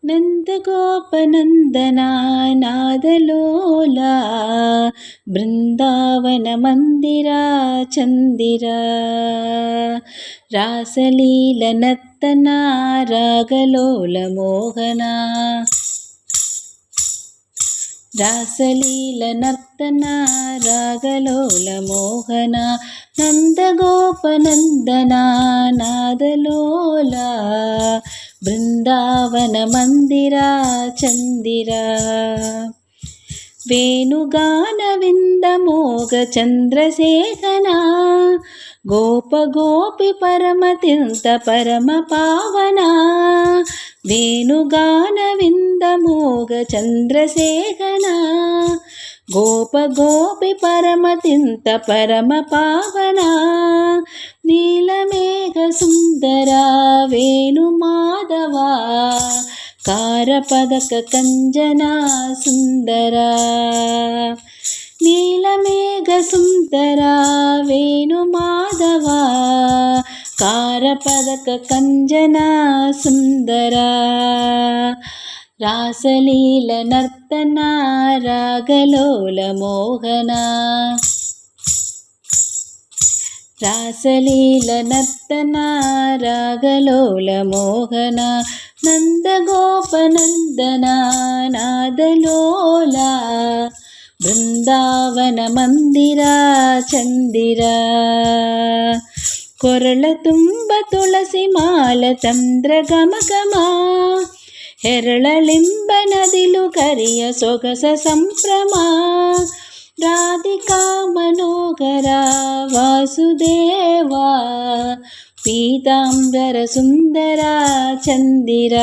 నందగోపనందనా నాదలోలా బృందావన మందిరా చందిరా రాసలీల నర్తనా రాగలోల మోహనా రాసలీల నర్తనా రాగలోల మోహనా నందగోపనందనా నాదలోలా బృందావన మందిరా చందిరా వేణుగాన విందమోగ చంద్రశేఖనా గోప గోపి పరమతింత పరమ పావనా వేణుగాన విందమోగ చంద్రశేఖనా గోప గోపి పరమతింత పరమ పావనా నీలమేఘ సుందరా వేణు మాధవా కారపదక కంజనా సుందరా నీలమేఘ సుందరా వేణు మాధవా కారపదక కంజనా సుందరా రాసలీల నర్తనా రాగలోల మోహనా రాసలీల నర్తనా రాగలోల మోహనా నందగోపనందనా నాదలోలా బృందావన మందిరా చందిరా కొరళ తుంబ తులసి మాల చంద్ర గమగమా ಹೆರಳಲಿಂಬ ನದಿಲು ಕರಿಯ ಸೊಗಸ ಸಂಭ್ರಮ ರಾಧಿಕಾ ಮನೋಗರ ವಾಸುದೇವ ಪೀತಾಂಬರ ಸುಂದರ ಚಂದಿರ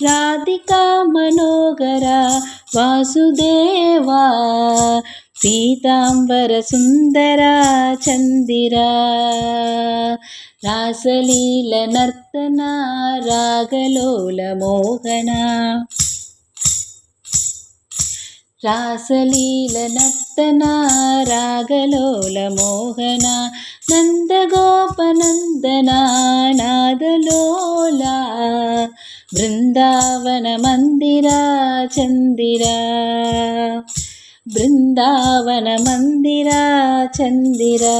ರಾಧಿಕಾ ಮನೋಗರ ವಾಸುದೇವ ಪೀತಾಂಬರ ಸುಂದರ ಚಂದಿರ రాసలీల నర్తనా రాగలోల మోహనా రాసలీల నర్తనా రాగలోల మోహనా నందగోపనందనా నాదలోలా బృందావన మందిరా చందిరా బృందావన మందిరా చందిరా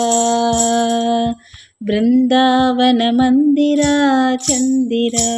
బృందావన మందిరా చందిరా